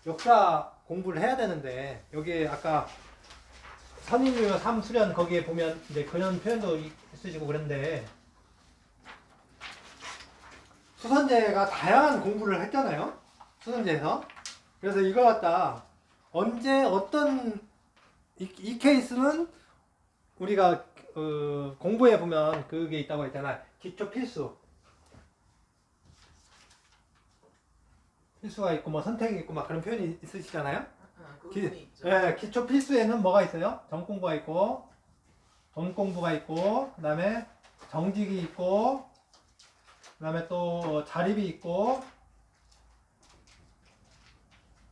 역사 공부를 해야 되는데 여기 아까 선인류 삼수련 거기에 보면 이제 그런 표현도 있으시고 그런데 수선제가 다양한 공부를 했잖아요. 수선제에서. 그래서 이걸 갖다 언제 어떤 이 케이스는 우리가 공부해 보면 그게 있다고 했잖아. 기초 필수. 필수가 있고 뭐 선택이 있고 막 그런 표현이 있으시잖아요. 기초 필수에는 뭐가 있어요? 전공부가 있고 전공부가 있고 그다음에 정직이 있고 그다음에 또 자립이 있고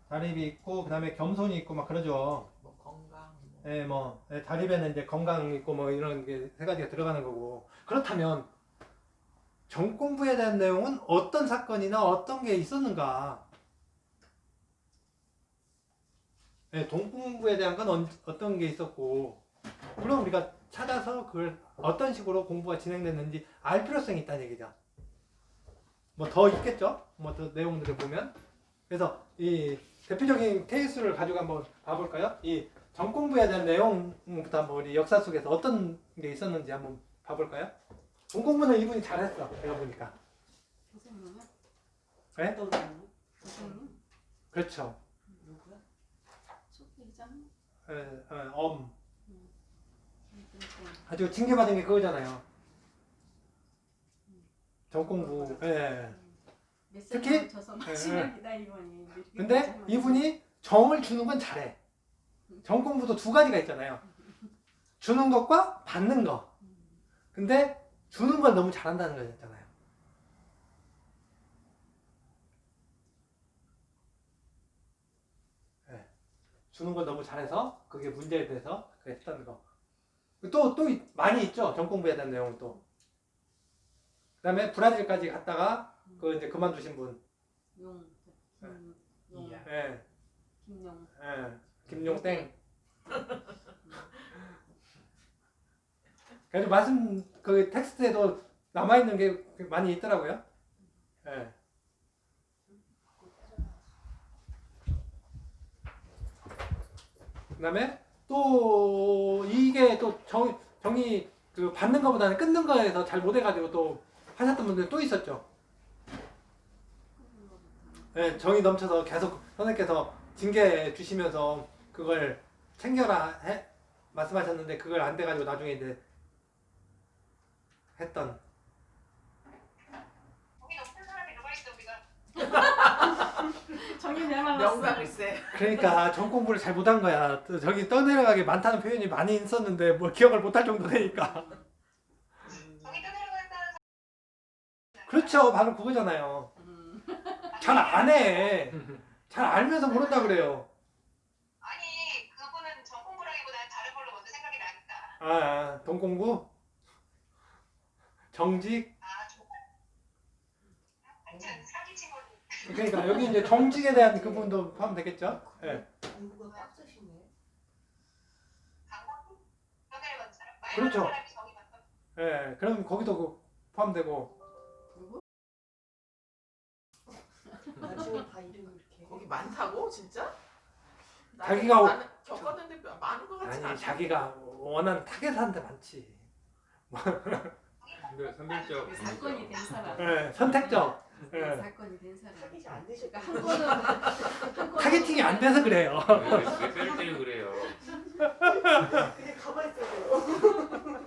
그다음에 겸손이 있고 막 그러죠. 뭐 건강. 예, 뭐 자립에는 이제 건강 있고 뭐 이런 게 세 가지가 들어가는 거고. 그렇다면 전공부에 대한 내용은 어떤 사건이나 어떤 게 있었는가? 네, 동공부에 대한 건 어떤 게 있었고, 물론 우리가 찾아서 그걸 어떤 식으로 공부가 진행됐는지 알 필요성이 있다는 얘기죠. 뭐 더 있겠죠? 뭐 더 내용들을 보면. 그래서 이 대표적인 케이스를 가지고 한번 봐볼까요? 이 전공부에 대한 내용부터 한번 우리 역사 속에서 어떤 게 있었는지 한번 봐볼까요? 전공부는 이분이 잘했어, 내가 보니까. 교수님은? 네? 교수님? 그렇죠. 누구야? 초기장? 아주 징계받은 게 그거잖아요. 전공부. 예. 특히 근데 이분이 정을 주는 건 잘해. 전공부도 두 가지가 있잖아요. 주는 것과 받는 거. 근데 주는 걸 너무 잘한다는 거였잖아요. 네. 주는 걸 너무 잘해서 그게 문제에 대해서 했다는 거. 또 많이 있죠. 전공부에 대한 내용은 또. 그 다음에 브라질까지 갔다가 그 이제 그만두신 분. 예. 김용. 예. 김용땡. 그래서 말씀 그 텍스트에도 남아 있는 게 많이 있더라고요. 예. 그다음에 또 이게 또 정이 그 받는 것보다는 끊는 거에서 잘 못해가지고 또 하셨던 분들 또 있었죠. 예, 정이 넘쳐서 계속 선생님께서 징계 주시면서 그걸 챙겨라 말씀하셨는데 그걸 안 돼가지고 나중에 이제 했던. 정이 넘친 사람이 누가 있어 우리가. 정이 메말랐어. 명상일세. 그러니까 전 공부를 잘 못한 거야. 또 저기 떠내려가기 많다는 표현이 많이 있었는데 뭐 기억을 못할 정도 되니까. 정이 떠내려간다는 그렇죠. 바로 그거잖아요. 잘 안 해. 잘 알면서 모른다 그래요. 아니 그분은 전 공부라기보다는 다른 걸로 먼저 생각이 나니까. 동공부? 정직? 아 정말. 하여튼 사기친 걸로. 그러니까 여기 이제 정직에 대한 그 부분도 포함되겠죠? 예. 공부가 빡세시네. 강원 떠내려간 사람. 말 그렇죠. 많은 사람이 정이 많다. 예. 그럼 거기도 포함되고. 나중에 다 이름을 이렇게. 거기 많다고 진짜? 자기가 나는 겪었는데 많은 것 같지 않아. 아니 자기가 원하는 타겟한테 많지. 근데 선택적 사건이 된 사람. 예. 선택적. 예. 사건이 된 사람. 타깃이 안 되실 그러니까 한 번은 타겟팅이 안 돼서 그래요. 왜 때릴 때는 그래요. 그냥 가만히 있어요.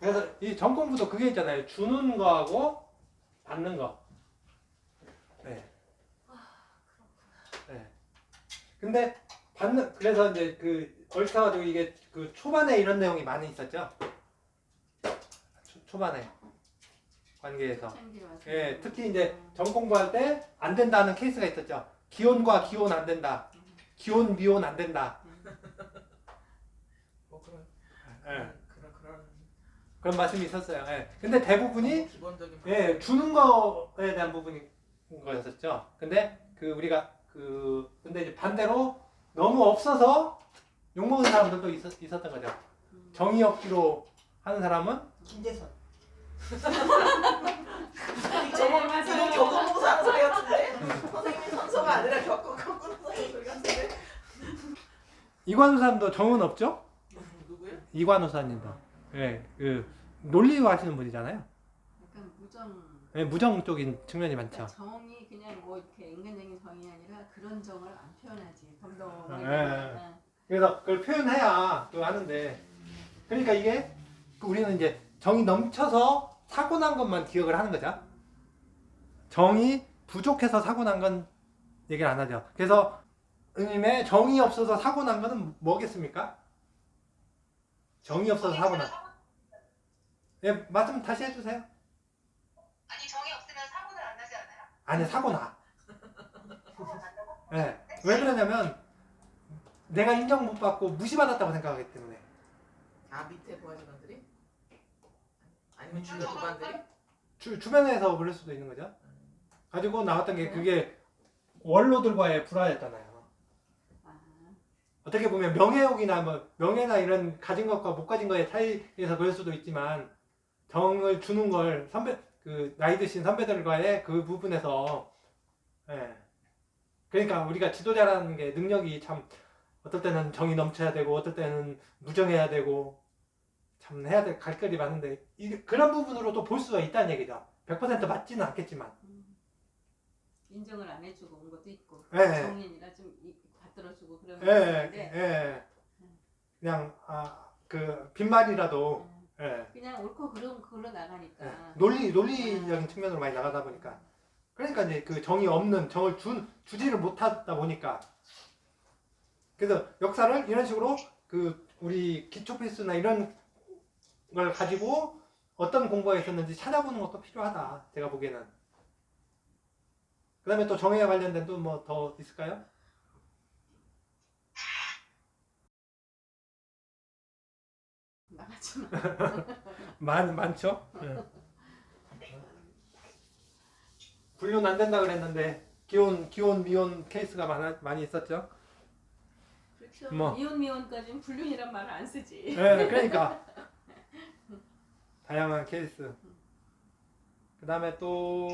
그래서 이 전공부도 그게 있잖아요. 주는 거하고 받는 거. 네. 네. 근데 그래서 이제 그 얽혀가지고 이게 그 초반에 이런 내용이 많이 있었죠. 초반에 관계에서. 예, 특히 이제 전 공부할 때 안 된다는 케이스가 있었죠. 기혼과 기혼 안 된다. 기혼 미혼 안 된다. 뭐 그런 예. 그런 그런 말씀이 있었어요. 예. 근데 대부분이 기본적인 예, 주는 거에 대한 부분인 거였었죠. 근데 우리가 근데 이제 반대로 너무 없어서 욕먹은 사람들도 있었던 거죠. 정이 없기로 하는 사람은 김대선. 저거 겪어보고 사는 소리 같은데? 선생님 이관우사님도 정은 없죠? 누구요? 이관우사님도. 예, 그 논리로 하시는 분이잖아요. 약간 무정. 예, 무정 쪽인 측면이 그러니까 많죠. 정이 그냥 뭐 이렇게 인간적인 정이 아니라 그런 정을 안 표현하지. 덤덤하게. 예. 그래서 그걸 표현해야 또 하는데, 그러니까 이게 우리는 이제 정이 넘쳐서 사고 난 것만 기억을 하는 거죠. 정이 부족해서 사고 난 건 얘기를 안 하죠. 그래서 의님의 정이 없어서 사고 난 거는 뭐겠습니까? 정이 없어서 사고 난. 예, 말씀 다시 해주세요. 아니 정이 없으면 사고는 안 나지 않아요? 아니, 사고 나. 사고 난다고? 예. 왜 그러냐면 내가 인정 못 받고 무시받았다고 생각하기 때문에. 아 밑에 부하직원들이? 아니면 주변 부관들이? 주변에서 그럴 수도 있는 거죠. 가지고 나왔던 게 그게 원로들과의 불화였잖아요. 아, 어떻게 보면 명예욕이나 뭐 명예나 이런 가진 것과 못 가진 거의 차이에서 그럴 수도 있지만 정을 주는 걸 그 나이 드신 선배들과의 그 부분에서, 예. 그러니까 우리가 지도자라는 게 능력이 참 어떨 때는 정이 넘쳐야 되고 어떨 때는 무정해야 되고 참 해야 될 갈 길이 많은데 그런 부분으로 또 볼 수가 있다는 얘기죠. 100% 맞지는 않겠지만. 인정을 안 해주고 온 것도 있고. 예. 정인이라 좀 받들어주고 그런 것도 예, 있는데 예. 그냥 그 빈말이라도, 예. 그냥 옳고 그걸로 나가니까. 예. 논리적인 측면으로 많이 나가다 보니까, 그러니까 이제 그 정이 없는 정을 주지를 못하다 보니까, 그래서 역사를 이런 식으로 그 우리 기초 필수나 이런 걸 가지고 어떤 공부가 있었는지 찾아보는 것도 필요하다. 제가 보기에는. 그 다음에 또 정의와 관련된 또 뭐 더 있을까요? 나가지 마. 많죠? 네. 분류는 안 된다 그랬는데 기혼 미혼 케이스가 많이 있었죠. 그렇죠. 뭐. 미혼까지는 불륜이란 말을 안 쓰지. 네, 그러니까 다양한 케이스. 그 다음에 또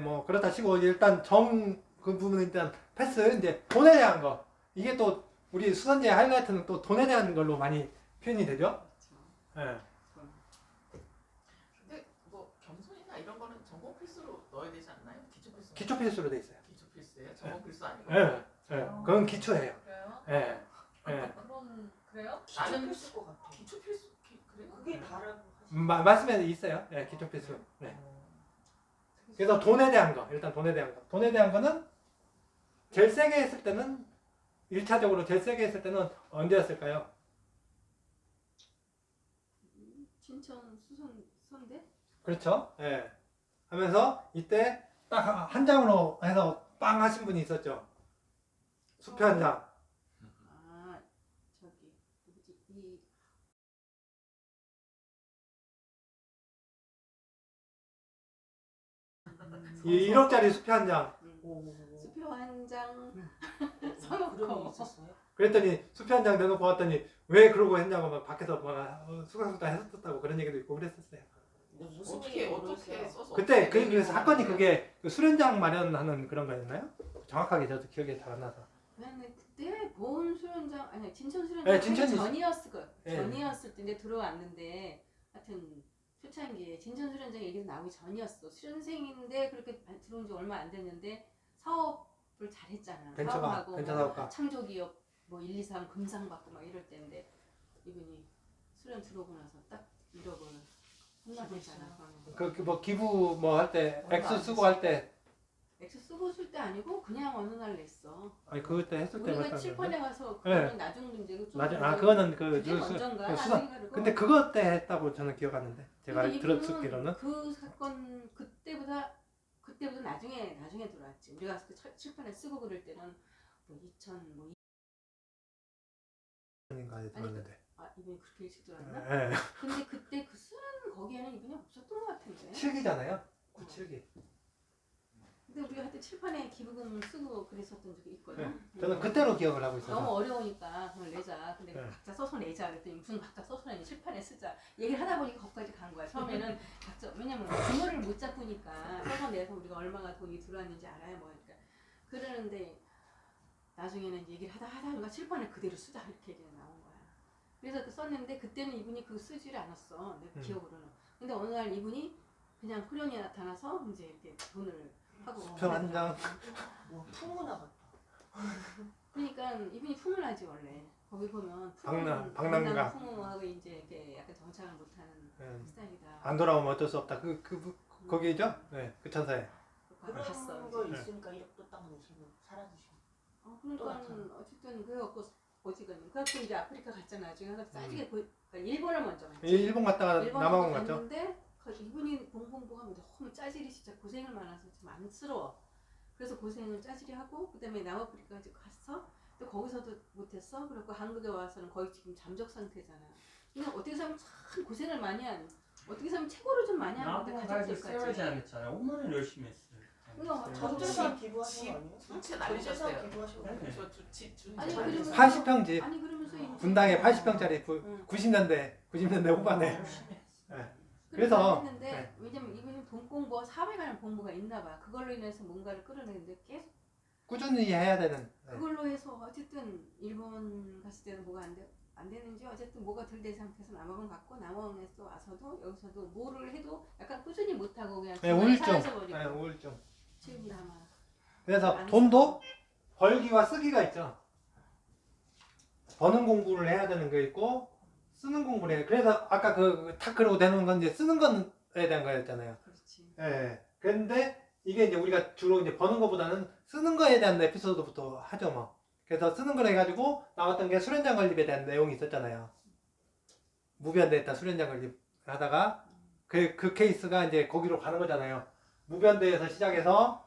뭐 그렇다 치고 일단 정 그 부분은 일단 패스. 이제 돈에 대한 거, 이게 또 우리 수선제의 하이라이트는 또 돈에 대한 걸로 많이 표현이 되죠. 그렇죠. 네. 근데 뭐 겸손이나 이런 거는 전공 필수로 넣어야 되지 않나요? 기초 필수. 기초 필수로 돼 있어요. 기초 필수예요? 전공 필수 아니고? 네. 네. 그건 기초예요. 그래요? 네. 네. 그래요? 나는 필수일 것 같아. 기초 필수 그래? 그게 다라고 하시. 말씀에 있어요. 네, 기초 필수. 네. 그래서 돈에 대한 거, 일단 돈에 대한 거. 돈에 대한 거는 제일 세게 했을 때는 1차적으로 제일 세게 했을 때는 언제였을까요? 진천 선대? 그렇죠. 예. 하면서 이때 딱 한 장으로 해서 빵 하신 분이 있었죠. 수표 한 장. 아 저기 누구지? 이 1억짜리 수표 한 장. 수표 한 장 그런 써놓고 게 있었어요? 그랬더니 수표 한 장 내놓고 왔더니 왜 그러고 했냐고 막 밖에서 막 수강수다 했었다고 그런 얘기도 있고 그랬었어요. 근데 무슨 어떻게 얘기인지 어떻게 모르겠어요. 써서 그때 어떻게 그 사건이 그게 그 수련장 마련하는 그런 거였나요? 정확하게 저도 기억이 잘 안 나서. 근데 그때 보훈 수련장 아니 진천 수련장 네, 하기 진천이- 전이었을 거예요. 네. 전이었을 때인데 들어왔는데 하여튼 초창기에 진천 수련장 얘기도 나오기 전이었어. 수련생인데 그렇게 들어온 지 얼마 안 됐는데 사업을 잘했잖아. 사업하고 벤처 뭐 사업가. 창조기업 뭐 1, 2, 3 금상 받고 막 이럴 때인데 이분이 수련 들어오고 나서 딱 1억을 혼나셨잖아. 그 뭐 기부 뭐 할 때 얼마 액수 안 쓰고 할 때, 액수 쓰고 쓸 때 아니고 그냥 어느 날 냈어. 아니 그때 했을 때 우리가 말씀하셨는데. 칠판에 가서 네. 그거는 나중 문제고 좀 나중 아 문제고 그거는 그게 그 먼저인가? 그 수사. 나중에 가르고. 근데 그것 때 했다고 저는 기억하는데 제가 근데 이분은 들었기로는. 그 사건 그때보다 나중에 들어왔지. 우리가 그 칠판에 쓰고 그럴 때는 뭐 2000 뭐 인가 들었는데. 아 이분이 그렇게 일찍 들어왔나? 예. 근데 그때 그 쓰는 거기에는 이분이 없었던 것 같은데. 7기잖아요. 97기. 근데 우리가 하여튼 칠판에 기부금 쓰고 그랬었던 적이 있거든. 저는 그때로 기억을 하고 너무 있어서. 어려우니까 그걸 내자. 근데 네. 각자 써서 내자. 그랬더니 무슨 각자 써서 내니 칠판에 쓰자. 얘기를 하다 보니까 거기까지 간 거야. 처음에는 각자 왜냐면 규모를 못 잡으니까 써서 내서 우리가 얼마가 돈이 들어왔는지 알아야 뭐니까 그러는데 나중에는 이제 얘기를 하다가 칠판을 그대로 쓰자 이렇게 얘기가 나온 거야. 그래서 그 썼는데 그때는 이분이 그거 쓰지를 않았어. 내 기억으로는. 근데 어느 날 이분이 그냥 후련히 나타나서 이제 이렇게 돈을 하고. 수표 한 장. 뭐 풍문화 같다. 그러니까 이분이 풍문하지 원래. 거기 보면 박람가. 풍문하고 이제 이렇게 약간 정착을 못하는 스타일이다. 안 돌아오면 어쩔 수 없다. 거기죠? 네, 그 천사에. 그런 봤어. 거 이제. 있으니까 이렇게 딱 놓으시고 사라지시고. 그러니까 어쨌든 그래갖고 어지간히 그래갖고 이제 아프리카 갔잖아. 나중에 나중에 그러니까 일본을 먼저 갔지. 일본 갔다가 남아공 갔죠. 갔는데 이분이 공부가 너무 짜질이 진짜 고생을 많아서 좀 안쓰러워. 그래서 고생을 짜질이 하고 그다음에 남아프리카까지 갔어. 또 거기서도 못했어. 그래갖고 한국에 와서는 거의 지금 잠적 상태잖아. 그냥 어떻게 보면 참 고생을 많이 한. 어떻게 보면 최고로 좀 많이 하는 건데 나도 가서 써야지 가족들까지. 않겠잖아요. 얼마나 열심히 했어요. 그러니까 전재산 기부하신 거 아니에요? 전체 전재산 날리셨어요. 기부하신 거 아니에요? 저집 아니, 그러면서 80평 집. 아니 그러면서 이제 분당에 80평짜리 응. 90년대 후반에. 열심히 했어. 그래서, 했는데 네. 왜냐면 이분은 돈 공부와 사회 관련 공부가 있나 봐. 그걸로 인해서 뭔가를 끌어내는데 계속 꾸준히 해야 되는. 네. 그걸로 해서 어쨌든 일본 갔을 때는 뭐가 안 되는지 어쨌든 뭐가 덜 된 상태에서 남아공 갔고 남아공에서 와서도 여기서도 뭐를 해도 약간 꾸준히 못하고 그냥 네, 중간에 우울증. 사라져 버리고 네, 우울증. 지금 아마 그래서 돈도 벌기와 쓰기가 있죠. 버는 공부를 해야 되는 게 있고 쓰는 공부를 해야. 그래서 아까 그 타크로 되는 건 이제 쓰는 거에 대한 거였잖아요. 그렇지. 예. 그런데 이게 이제 우리가 주로 이제 버는 것보다는 쓰는 거에 대한 에피소드부터 하죠, 뭐. 그래서 쓰는 걸 해가지고 나왔던 게 수련장 건립에 대한 내용이 있었잖아요. 무변대에다 수련장 건립 하다가 그 케이스가 이제 거기로 가는 거잖아요. 무변대에서 시작해서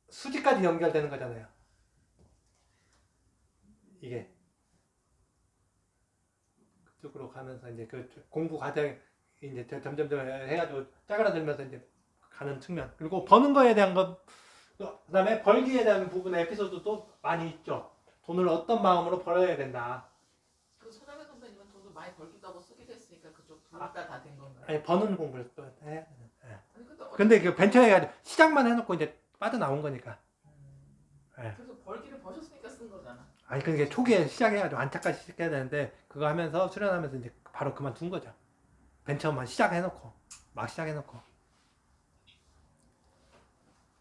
수지까지 연결되는 거잖아요. 이게 그쪽으로 가면서 이제 그 공부 과정이 이제 점점 해가지고 짜그라들면서 이제 가는 측면. 그리고 버는 거에 대한 것, 그다음에 벌기에 대한 부분의 에피소드도 많이 있죠. 돈을 어떤 마음으로 벌어야 된다. 그 손아배 선배님은 돈을 많이 벌기도 하고 쓰기도 했으니까 그쪽 둘 다 된 건가요? 아니 버는 공부를 또 해야 되는. 예. 아니, 근데 그 벤처 해가지고 시작만 해놓고 이제 빠져나온 거니까. 그래서 벌기를 버셨으니까 쓴 거잖아. 아니 그게 초기에 시작해가지고 안착까지 시작해야 되는데 그거 하면서 수련하면서 이제 바로 그만둔 거죠. 벤처만 시작해놓고 막 시작해놓고.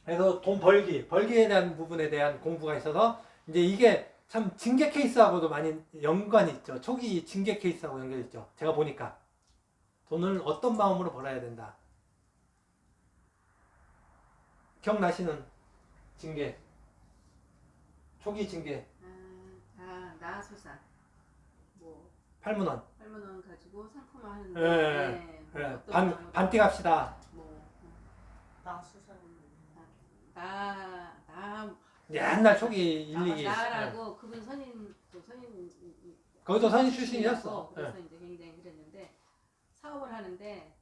그래서 돈 벌기에 대한 부분에 대한 공부가 있어서 이제 이게 참 징계 케이스하고도 많이 연관이 있죠. 초기 징계 케이스하고 연결이 있죠. 제가 보니까 돈을 어떤 마음으로 벌어야 된다. 기억나시는 징계, 초기 징계 나소사 뭐 8,000원. 8만 원 가지고 상품화 하는데 예, 뭐 예. 어떤 마음으로 반띵합시다. 뭐 나 수사는 나 옛날 초기 1, 2기. 나라고 그분 선임 거기도 선임 출신이었어. 그래서 이제 굉장히 그랬는데 사업을 하는데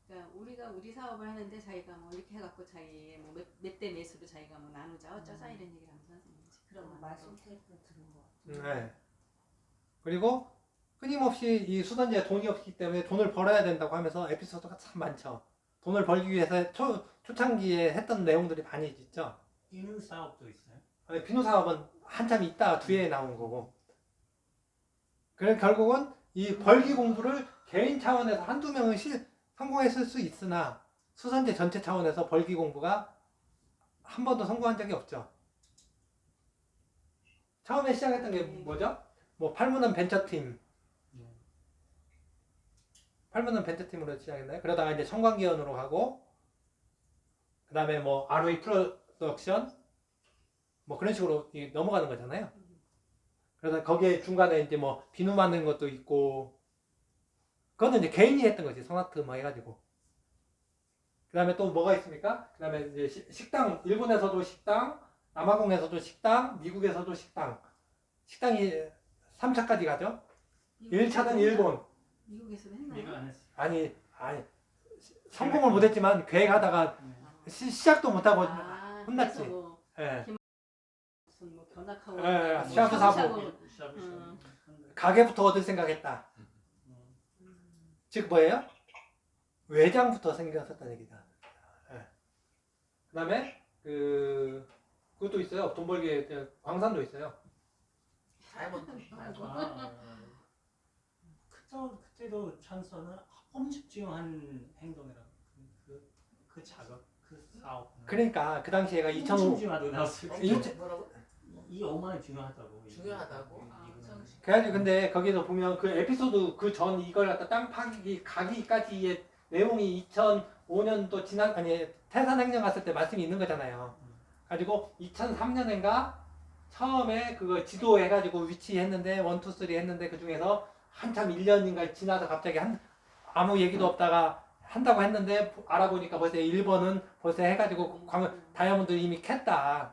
그러니까 우리 사업을 하는데 자기가 뭐 이렇게 해갖고 자기 뭐 몇 대 몇으로 자기가 뭐 나누자 어쩌자 이런 얘기를 하면서 선생님이 그런 말씀 테이프 들은 거 같아요. 네. 그리고 끊임없이 이 수선제에 돈이 없기 때문에 돈을 벌어야 된다고 하면서 에피소드가 참 많죠. 돈을 벌기 위해서 초창기에 했던 내용들이 많이 있죠. 비누 사업도 있어요. 아니, 비누 사업은 한참 있다가 뒤에 나온 거고. 그래 결국은 이 벌기 공부를 개인 차원에서 한두 명은 성공했을 수 있으나 수선제 전체 차원에서 벌기 공부가 한 번도 성공한 적이 없죠. 처음에 시작했던 게 뭐죠? 뭐 팔문헌 벤처팀. 팔문헌 벤처팀으로 시작했나요? 그러다가 이제 청광기원으로 가고 그 다음에 뭐 ROE 프로덕션 뭐 그런 식으로 넘어가는 거잖아요. 그래서 거기에 중간에 이제 뭐 비누 만드는 것도 있고 그거는 이제 개인이 했던 거지. 소나트 뭐 해가지고. 그 다음에 또 뭐가 있습니까? 그 다음에 이제 식당, 일본에서도 식당, 남아공에서도 식당, 미국에서도 식당. 식당이 3차까지 가죠. 1차는 일본. 미국에서도 내가 했나요? 안 했어. 아니 성공을 못했지만 계획하다가 시작도 못하고 혼났지. 그래서 뭐 예. 무슨 뭐 견학하고 예, 뭐 샤브 사고. 샤브샤브. 가게부터 얻을 생각했다. 즉 뭐예요? 외장부터 생겼었다는 얘기다. 예. 그 다음에 그것도 있어요. 있어요. 돈 벌기 광산도 있어요. 다이아몬드. 그때도 찬서는 험집중한 행동이라 그 작업 그 사업. 그러니까 그 당시에가 2005 험집중하다고 나왔을 때 이- 뭐라고? 이 5만원 중요하다고. 중요하다고? 이거는. 그래가지고 근데 거기서 보면 그 에피소드 그 전 이걸 갖다 땅 파기 가기까지의 내용이 2005년도 지난 아니 태산행정 갔을 때 말씀이 있는 거잖아요. 가지고 2003년인가 처음에 그거 지도 해가지고 위치했는데 1, 2, 3 했는데 그 중에서 한참 1년인가 지나서 갑자기 아무 얘기도 없다가 한다고 했는데 알아보니까 벌써 1번은 벌써 해가지고 다이아몬드 이미 캤다.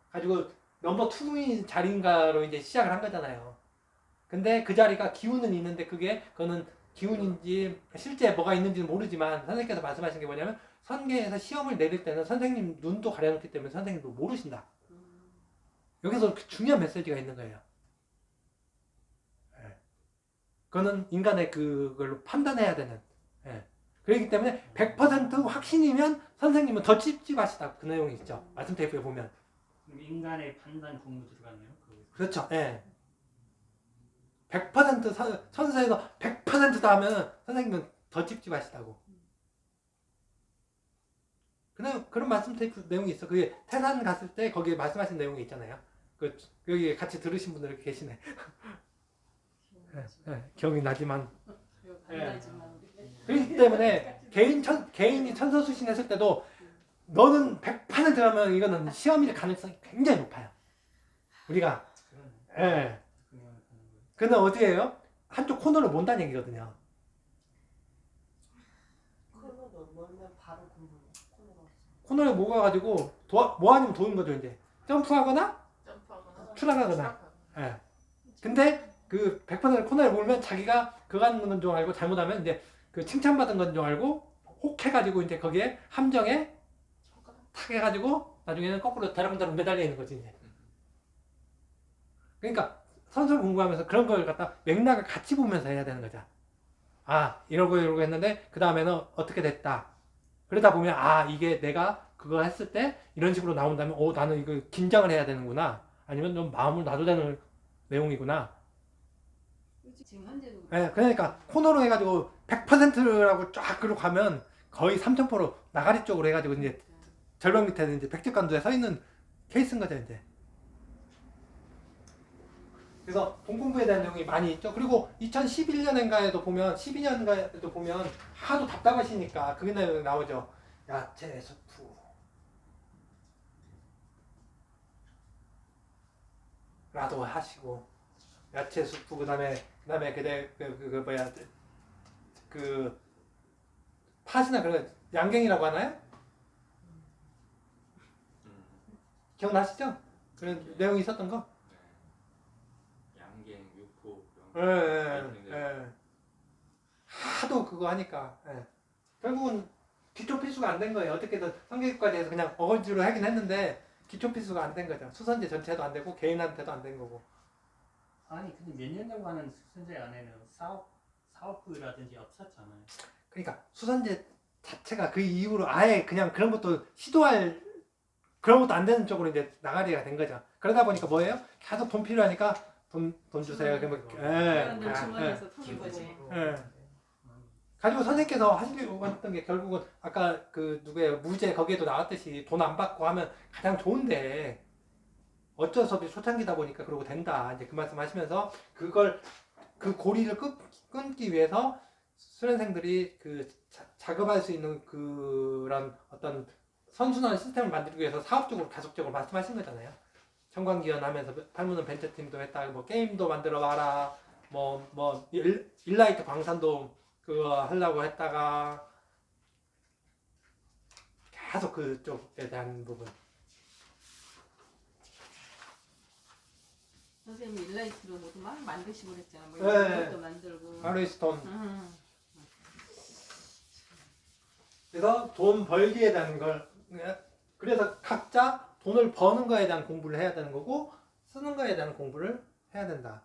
가지고 넘버 2인 자리인가로 이제 시작을 한 거잖아요. 근데 그 자리가 기운은 있는데 그거는 기운인지 실제 뭐가 있는지는 모르지만 선생님께서 말씀하신 게 뭐냐면 선계에서 시험을 내릴 때는 선생님 눈도 가려놓기 때문에 선생님도 모르신다. 여기서 중요한 메시지가 있는 거예요. 예. 그거는 인간의 그걸로 판단해야 되는. 예. 그렇기 때문에 100% 확신이면 선생님은 더 찝찝하시다. 그 내용이 있죠. 말씀 테이프에 보면. 그럼 인간의 판단 공부 들어갔네요. 그렇죠. 예. 100% 천사에서 100%다 하면 선생님은 더 찝찝하시다고. 그런 말씀 테이프 내용이 있어. 그게 태산 갔을 때 거기에 말씀하신 내용이 있잖아요. 여기 같이 들으신 분들 이렇게 계시네. 기억이 나지만. 그렇기 때문에 개인이 천서수신 했을 때도 너는 100% 하면 이거는 시험일 가능성이 굉장히 높아요. 우리가. 예. 근데 어디에요? 한쪽 코너를 몬다는 얘기거든요. 코너로 멀면 바로 공부해. 코너를 모아가지고 뭐 아니면 도는 거죠 이제. 점프하거나 점프하거나 추락하거나. 예. 근데 그 100% 코너를 몰면 자기가 그거 하는 건 줄 알고 잘못하면 이제 그 칭찬받은 건 줄 알고 혹해가지고 이제 거기에 함정에 탁 해가지고 나중에는 거꾸로 다랑다랑 매달려 있는 거지 이제. 그러니까 선술 공부하면서 그런 걸 갖다 맥락을 같이 보면서 해야 되는 거죠. 아 이러고 했는데 그 다음에는 어떻게 됐다. 그러다 보면 아 이게 내가 그거 했을 때 이런 식으로 나온다면 나는 이거 긴장을 해야 되는구나. 아니면 좀 마음을 놔도 되는 내용이구나. 지금 현재도 예, 그러니까 코너로 해가지고 100%라고 쫙 그러고 가면 거의 3,000%로 나가리 쪽으로 해가지고 이제 절벽 밑에는 이제 백직관도에 서 있는 케이스인 거죠 이제. 그래서 돈 공부에 대한 내용이 많이 있죠. 그리고 2011년인가에도 보면 12년가에도 보면 하도 답답하시니까 그게 내용이 나오죠. 야채 수프 라도 하시고 야채 수프 그다음에 그 뭐야 그 팥이나 그런 거 양갱이라고 하나요? 기억나시죠? 그런 내용이 있었던 거? 양갱, 육포 예. 하도 그거 하니까 결국은 기초 필수가 안 된 거예요. 어떻게든 성격까지 해서 그냥 어거지로 하긴 했는데 기초 필수가 안 된 거죠. 수선제 전체도 안 되고 개인한테도 안 된 거고. 아니 근데 몇 년 전과 하는 수선제 안에는 사업부라든지 없었잖아요. 그러니까 수선제 자체가 그 이후로 아예 그냥 그런 것도 시도할 그런 것도 안 되는 쪽으로 이제 나가리가 된 거죠. 그러다 보니까 뭐예요? 계속 돈 필요하니까 돈 주세요. 사람들 주머니에서 터는 거지. 가지고 선생님께서 하시려고 했던 게 결국은 아까 그 누구예요? 무제 거기에도 나왔듯이 돈 안 받고 하면 가장 좋은데 어쩔 수 없이 초창기다 보니까 그러고 된다. 이제 그 말씀 하시면서 그 고리를 끊기 위해서 수련생들이 그 작업할 수 있는 그런 어떤 선순환 시스템을 만들기 위해서 사업적으로 계속적으로 말씀하신 거잖아요. 청광기원 하면서 팔문은 벤처팀도 했다. 뭐 게임도 만들어 봐라. 뭐 일라이트 광산도 그거 하려고 했다가 계속 그쪽에 대한 부분. 선생님이 일라이트로 모두 막 만드시고 그랬잖아. 뭐 네. 이런 것도 만들고. 아르스톤. 그래서 돈 벌기에 대한 걸 그래서 각자 돈을 버는 거에 대한 공부를 해야 되는 거고 쓰는 거에 대한 공부를 해야 된다.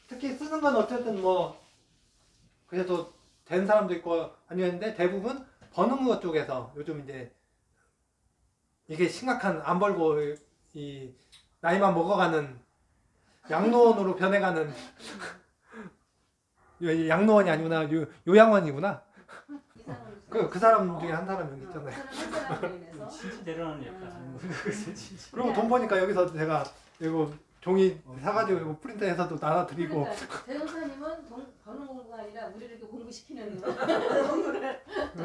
특히 쓰는 건 어쨌든 뭐 그래도 된 사람도 있고 아니었는데 대부분 버는 것 쪽에서 요즘 이제 이게 심각한 안 벌고 이 나이만 먹어가는 양로원으로 변해가는 양로원이 아니구나 요양원이구나. 그 사람 중에 한 사람 여기 있잖아요. 한 사람으로 인해서 진짜 내려놓는 역할 하는 거예요. 진짜. 그리고 돈 버니까 여기서 제가 이거 종이 사가지고 이거 프린터해서도 나눠드리고. 그러니까 대형사님은 돈 버는 공부가 아니라 우리를 이렇게 공부시키는 공부를.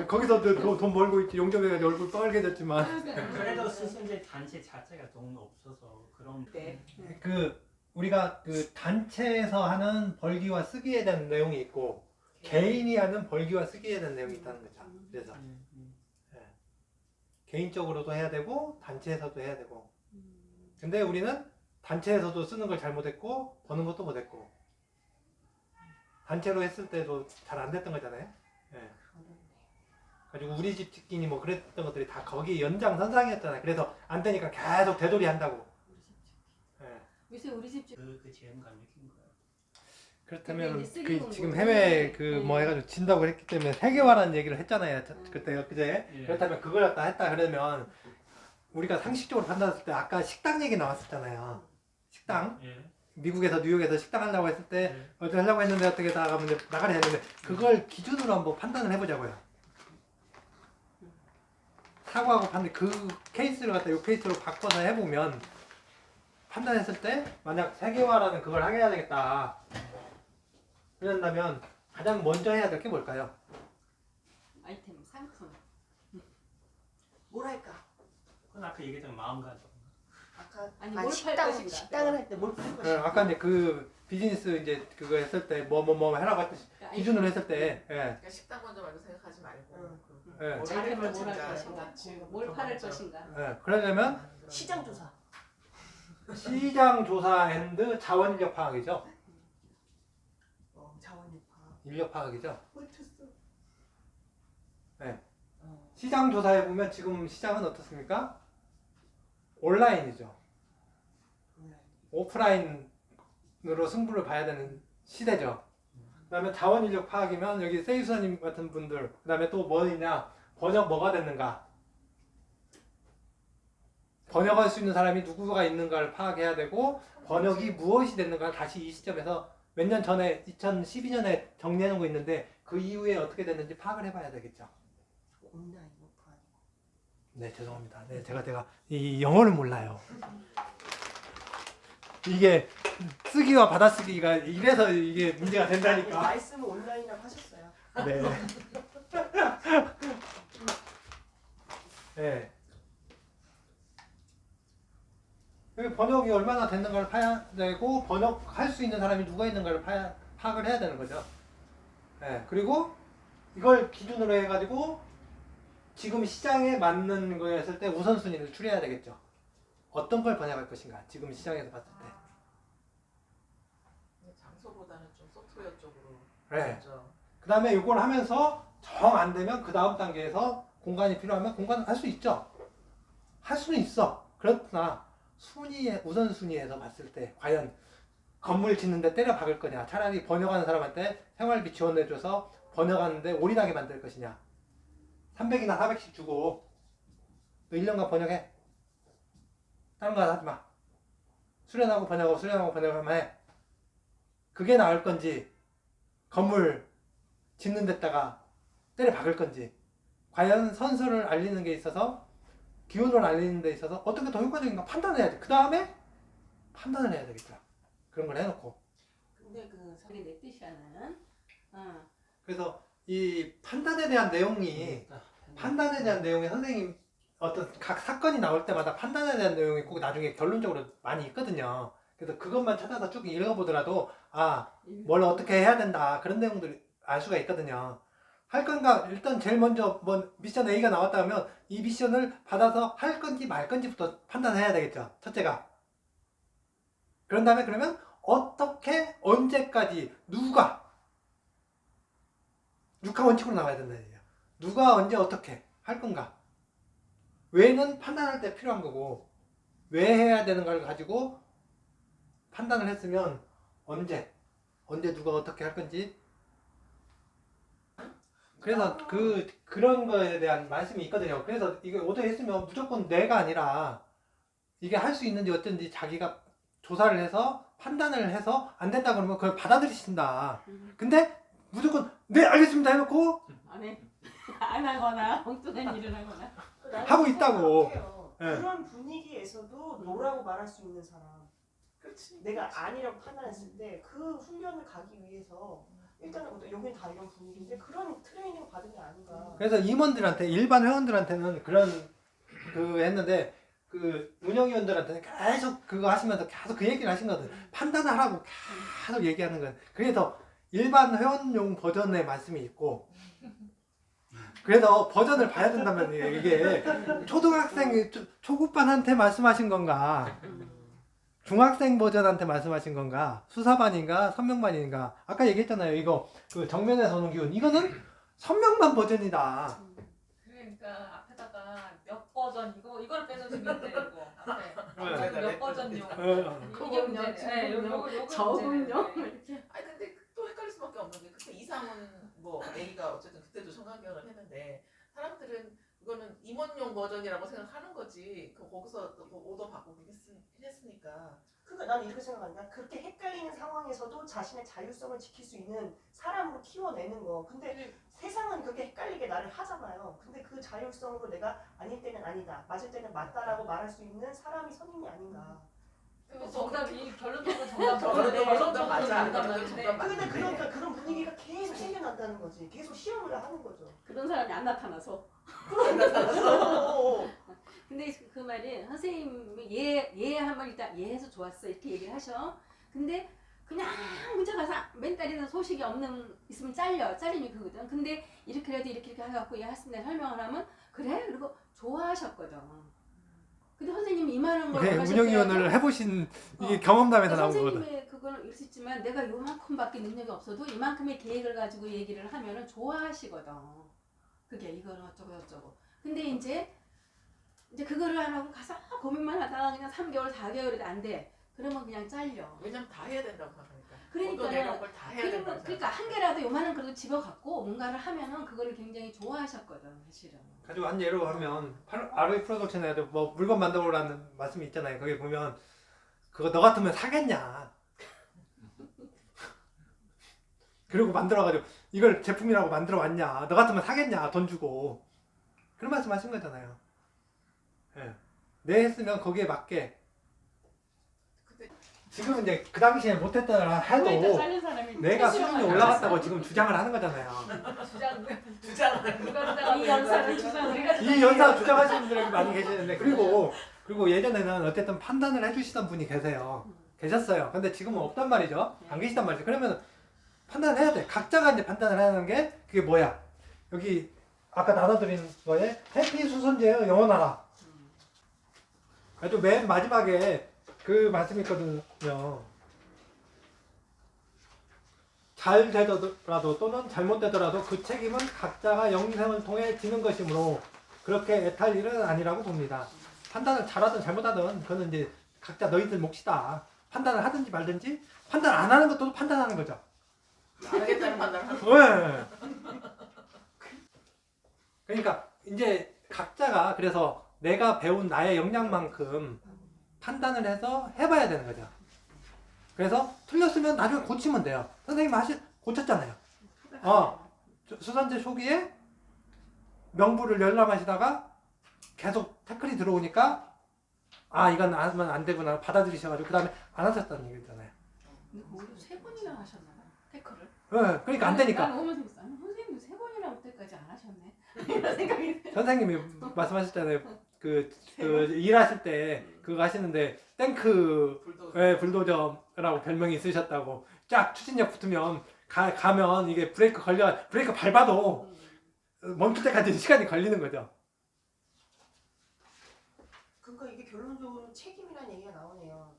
거기서도 돈 벌고 있지. 용접해가지고 얼굴 빨개졌지만. 그래도 수선제 단체 자체가 돈 없어서 그런 네. 그 우리가 그 단체에서 하는 벌기와 쓰기에 대한 내용이 있고 개인이 하는 벌기와 쓰기에 대한 내용이 있다는 거죠. 그래서 개인적으로도 해야 되고 단체에서도 해야 되고. 근데 우리는 단체에서도 쓰는 걸 잘못했고 버는 것도 못했고 단체로 했을 때도 잘 안 됐던 거잖아요. 예. 가지고 우리 집 치킨이 뭐 그랬던 것들이 다 거기 연장선상이었잖아요. 그래서 안 되니까 계속 되돌이 한다고. 예. 요새 우리 집 그 제형감 느낀 거예요. 그렇다면 근데 이제 쓰기 그 공부. 지금 해외 그 뭐 해가지고 진다고 했기 때문에 세계화라는 얘기를 했잖아요. 그때가 그제. 예. 그렇다면 그걸 갖다 했다 그러면 우리가 상식적으로 판단했을 때 아까 식당 얘기 나왔었잖아요. 식당. 예. 미국에서 뉴욕에서 식당 하려고 했을 때 예. 어떻게 하려고 했는데 어떻게 나가면 이제 나가려 했는데 그걸 기준으로 한번 판단을 해보자고요. 사고하고 판단 그 케이스를 갖다 이 케이스로 바꿔서 해보면 판단했을 때 만약 세계화라는 그걸 하게 해야 되겠다. 그런다면 가장 먼저 해야 될 게 뭘까요? 아이템 상품. 뭐랄까? 그건 아까 얘기했던 마음가짐. 아까 아니, 뭘팔 식당 것인가? 식당을 할 때 뭘 팔 네, 것인가? 아까 이제 그 비즈니스 이제 그거 했을 때 뭐 해라고 했듯이 그러니까 기준으로 했을 때 예. 그러니까 식당 먼저 말고 생각하지 말고 응. 예. 뭘 아이템을 할 뭘 할 것인가, 것인가, 뭘 팔을 것인가. 예. 그러려면 시장 조사. 시장 조사 앤드 자원 인력 파악이죠. 자원유파. 인력 파악이죠. 꼴쳤어. 네. 시장 조사해 보면 지금 시장은 어떻습니까? 온라인이죠. 오프라인으로 승부를 봐야 되는 시대죠. 그다음에 자원 인력 파악이면 여기 세이수사님 같은 분들, 그다음에 또 뭐 있냐? 번역 뭐가 됐는가? 번역할 수 있는 사람이 누구가 있는가를 파악해야 되고 번역이 무엇이 됐는가 다시 이 시점에서 몇 년 전에 2012년에 정리해 놓은 거 있는데 그 이후에 어떻게 됐는지 파악을 해봐야 되겠죠. 온라인 오프라인. 네, 죄송합니다. 네, 제가 이 영어를 몰라요. 이게 쓰기와 받아쓰기가 이래서 이게 문제가 된다니까. 말씀을 온라인이라고 하셨어요. 네. 네. 여기 번역이 얼마나 됐는가를 파야 되고 번역할 수 있는 사람이 누가 있는가를 파악을 해야 되는 거죠. 네. 그리고 이걸 기준으로 해가지고 지금 시장에 맞는 거였을 때 우선순위를 추려야 되겠죠. 어떤 걸 번역할 것인가 지금 시장에서 봤을 때. 장소보다는 좀 소프트웨어 쪽으로 네. 먼저. 그 다음에 이걸 하면서 정 안 되면 그 다음 단계에서 공간이 필요하면 공간을 할 수 있죠. 할 수는 있어. 그렇구나. 우선순위에서 봤을 때 과연 건물 짓는데 때려 박을 거냐, 차라리 번역하는 사람한테 생활비 지원해줘서 번역하는데 올인하게 만들 것이냐. 300이나 400씩 주고 너 1년간 번역해. 다른 거 하지 마. 수련하고 번역하면 해. 그게 나을 건지 건물 짓는 데다가 때려 박을 건지 과연 선수를 알리는 게 있어서 기운을 알리는 데 있어서 어떻게 더 효과적인가 판단해야지. 그 다음에 판단을 해야 되겠죠. 그런 걸 해놓고. 근데 그 우리 내 뜻이 하는. 그래서 이 판단에 대한 내용이 선생님 어떤 각 사건이 나올 때마다 판단에 대한 내용이 꼭 나중에 결론적으로 많이 있거든요. 그래서 그것만 찾아서 쭉 읽어보더라도 뭘 어떻게 해야 된다 그런 내용들을 알 수가 있거든요. 할 건가 일단 제일 먼저 뭐 미션 A가 나왔다 하면 이 미션을 받아서 할 건지 말 건지부터 판단해야 되겠죠. 첫째가. 그런 다음에 그러면 어떻게 언제까지 누가 육하 원칙으로 나와야 된다는 얘기예요. 누가 언제 어떻게 할 건가. 왜는 판단할 때 필요한 거고 왜 해야 되는 걸 가지고 판단을 했으면 언제 누가 어떻게 할 건지 그래서 그런 거에 대한 말씀이 있거든요. 그래서 이게 오더했으면 무조건 뇌가 아니라 이게 할 수 있는지 어쩐지 자기가 조사를 해서 판단을 해서 안 된다 그러면 그걸 받아들이신다. 근데 무조건 네 알겠습니다 해놓고 안 해. 안 하거나 엉뚱한 일을 하거나. 나는 하고 있다고. 생각해요. 예. 그런 분위기에서도 노라고 말할 수 있는 사람. 그렇지. 내가 아니라고 판단했을 때 그 훈련을 가기 위해서 일단은 여기는 다 이런 분위기인데 그런 트레이닝을 받은 게 아닌가. 그래서 임원들한테 일반 회원들한테는 그런 했는데 그 운영위원들한테는 계속 그거 하시면서 계속 그 얘기를 하신 거거든. 판단을 하라고 계속 얘기하는 거예요. 그래서 일반 회원용 버전의 말씀이 있고 그래서 버전을 봐야 된다면 이게 초등학생 초급반한테 말씀하신 건가 중학생 버전한테 말씀하신 건가 수사반인가 선명반인가 아까 얘기했잖아요. 이거 그 정면에서 오는 기운 이거는 선명반 버전이다. 그러니까 앞에다가 몇 버전 이걸 빼서 준비돼 이거 앞에 네. 몇 버전용 이게 고급용, 문제네. 요거 저급용 문제네. 이렇게. 아니 근데 또 헷갈릴 수밖에 없는 게 그때 이상훈 뭐 A가 어쨌든 그때도 청강경을 했는데 사람들은 그거는 임원용 버전이라고 생각하는 거지. 거기서 뭐 오더 받고 했으니까. 그러니까 나는 이렇게 생각한다. 그렇게 헷갈리는 상황에서도 자신의 자율성을 지킬 수 있는 사람으로 키워내는 거. 근데 세상은 그렇게 헷갈리게 나를 하잖아요. 근데 그 자율성으로 내가 아닐 때는 아니다, 맞을 때는 맞다라고 말할 수 있는 사람이 선임이 아닌가. 그리고 정답이 결론적으로 정답 결론적으로 맞아. 근데 그런 분위기가 계속 생겨난다는 거지. 계속 시험을 하는 거죠. 그런 사람이 안 나타나서. 그러니까 근데 그 말이 선생님이 얘 하면 일단 얘해서 좋았어 이렇게 얘기를 하셔. 근데 그냥 혼자 가서 맨딸이나 소식이 있으면 잘리면 그거든. 근데 이렇게라도 이렇게 해갖고 얘 했습니다 설명을 하면 그래? 그리고 좋아하셨거든. 근데 선생님이 이만한 걸 네, 원하셨대요. 운영위원을 해보신 이게 경험담에서 나온 거거든. 선생님의 그거는 있었지만 내가 요만큼밖에 능력이 없어도 이만큼의 계획을 가지고 얘기를 하면은 좋아하시거든. 그게 이거는 어쩌고 근데 이제 그거를 안 하고 가서 고민만 하다가 그냥 3개월 4개월이 안 돼. 그러면 그냥 잘려. 왜냐면 다 해야 된다고 생각하니까. 그러니까 모든 이런 걸 다 해야 된다고 그러니까 한 개라도 요만한 그래도 집어갖고 뭔가를 하면은 그거를 굉장히 좋아하셨거든 사실은. 가지고 한 예로 하면 ROE 프로덕션에도 뭐 물건 만들어라는 말씀이 있잖아요. 거기 보면 그거 너 같으면 사겠냐. 그리고 만들어가지고 이걸 제품이라고 만들어 왔냐. 너 같으면 사겠냐. 돈 주고. 그런 말씀 하신 거잖아요. 예. 내 했으면 거기에 맞게. 근데 지금 이제 그 당시에 못했다 해도 잘린 사람이 내가 수준이 올라갔다고 지금 주장을 하는 거잖아요. 주장을 이 연사를 주장을 이 연사 주장하시는 분들이 많이 계시는데 그리고 예전에는 어쨌든 판단을 해주시던 분이 계셨어요. 근데 지금은 없단 말이죠. 안 계시단 말이죠. 그러면 판단을 해야 돼. 각자가 이제 판단을 하는 게 그게 뭐야? 여기 아까 나눠드린 거에 해피 수선제어 영원하라. 또 맨 마지막에 그 말씀이 있거든요. 잘 되더라도 또는 잘못되더라도 그 책임은 각자가 영생을 통해 지는 것이므로 그렇게 애탈 일은 아니라고 봅니다. 판단을 잘하든 잘못하든 그거는 이제 각자 너희들 몫이다. 판단을 하든지 말든지 판단 안 하는 것도 판단하는 거죠. 안 하겠다는 판단을 하는 거야. 네. 그러니까 이제 각자가 그래서 내가 배운 나의 역량만큼 판단을 해서 해봐야 되는 거죠. 그래서 틀렸으면 나중에 고치면 돼요. 선생님 고쳤잖아요. 수선제 초기에 명부를 열람하시다가 계속 태클이 들어오니까 이건 하면 안 되구나 받아들이셔가지고 그 다음에 안 하셨다는 얘기잖아요. 근데 오히려 3번이나 하셨나요? 태클을? 네, 그러니까 안 되니까. 나는 오면서 선생님도 3번이나 그때까지 안 하셨네. 이런 생각이 선생님이 말씀하셨잖아요. 그 일하실 때 그거 하시는데 탱크 불도저라고 별명이 있으셨다고. 쫙 추진력 붙으면 가면 이게 브레이크 밟아도 멈출 때까지 시간이 걸리는 거죠. 그러니까 이게 결론적으로 책임이라는 얘기가 나오네요.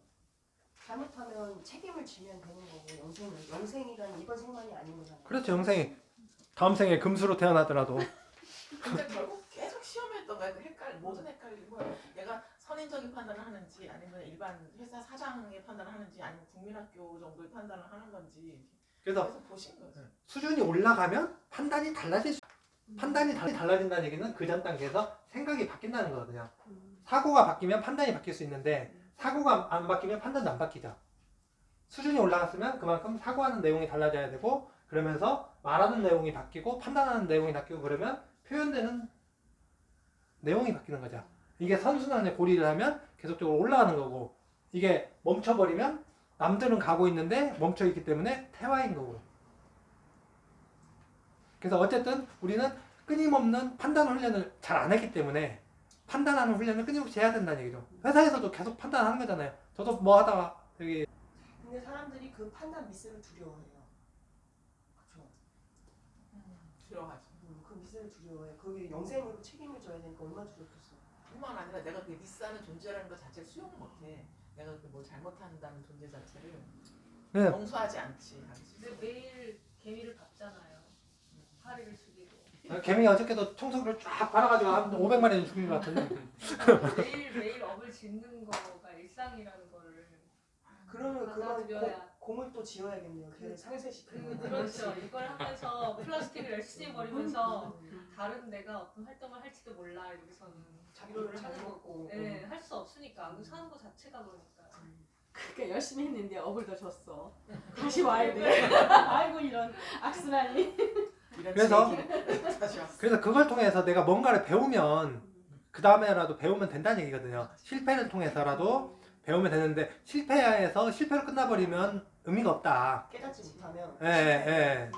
잘못하면 책임을 지면 되는 거고 영생이란 이번 생만이 아닌 거잖아요. 그렇죠. 영생이 다음 생에 금수로 태어나더라도 근데 결국 계속 시험했던 거야. 모든 헷갈리는 거야. 얘가 선인적인 판단을 하는지 아니면 일반 회사 사장의 판단을 하는지 아니면 국민학교 정도의 판단을 하는 건지 그래서 계속 보신 거죠. 수준이 올라가면 판단이 달라질 수 판단이 달라진다는 얘기는 그 전 단계에서 생각이 바뀐다는 거거든요. 음. 사고가 바뀌면 판단이 바뀔 수 있는데 사고가 안 바뀌면 판단도 안 바뀌죠. 수준이 올라갔으면 그만큼 사고하는 내용이 달라져야 되고 그러면서 말하는 내용이 바뀌고 판단하는 내용이 바뀌고 그러면 표현되는 내용이 바뀌는 거죠. 이게 선순환에 고리를 하면 계속적으로 올라가는 거고 이게 멈춰버리면 남들은 가고 있는데 멈춰있기 때문에 퇴화인 거고. 그래서 어쨌든 우리는 끊임없는 판단 훈련을 잘 안 했기 때문에 판단하는 훈련을 끊임없이 해야 된다는 얘기죠. 회사에서도 계속 판단하는 거잖아요. 저도 뭐 하다가 여기 근데 사람들이 그 판단 미스를 두려워해요. 그렇죠. 두려워하지. 그 미스를 두려워해. 그게 영생으로 책임을 져야 되니까 얼마나 두렵겠어. 뿐만 아니라 내가 그 미스하는 존재라는 것 자체를 수용을 못해. 내가 뭐 잘못한다는 존재 자체를 네. 용서하지 않지. 근데 매일 개미를 밟잖아요. 파리를 죽이고. 개미가 어저께도 청소기를 쫙 빨아가지고 한 500마리 죽인 것 같은데 매일 업을 짓는 거가 일상이라는 거를 그러면 그건 받아들여야. 공을 또 지어야겠네요. 걔를 상쇄시키는 거. 그렇죠. 이걸 하면서 플라스틱을 열심히 버리면서 다른 내가 어떤 활동을 할지도 몰라 여기서는 자기를 잘 하는 먹고. 네, 할 수 없으니까 사는 거 자체가 그러니까. 그러니까 열심히 했는데 업을 더 줬어. 다시 와야 돼. 아이고 이런 악순환이. 이런 그래서 얘기를 다시 왔어. 그래서 그걸 통해서 내가 뭔가를 배우면 그 다음에라도 배우면 된다는 얘기거든요. 실패를 통해서라도 배우면 되는데 실패해서 실패로 끝나버리면 의미가 없다. 깨닫지 못하면. 예, 예.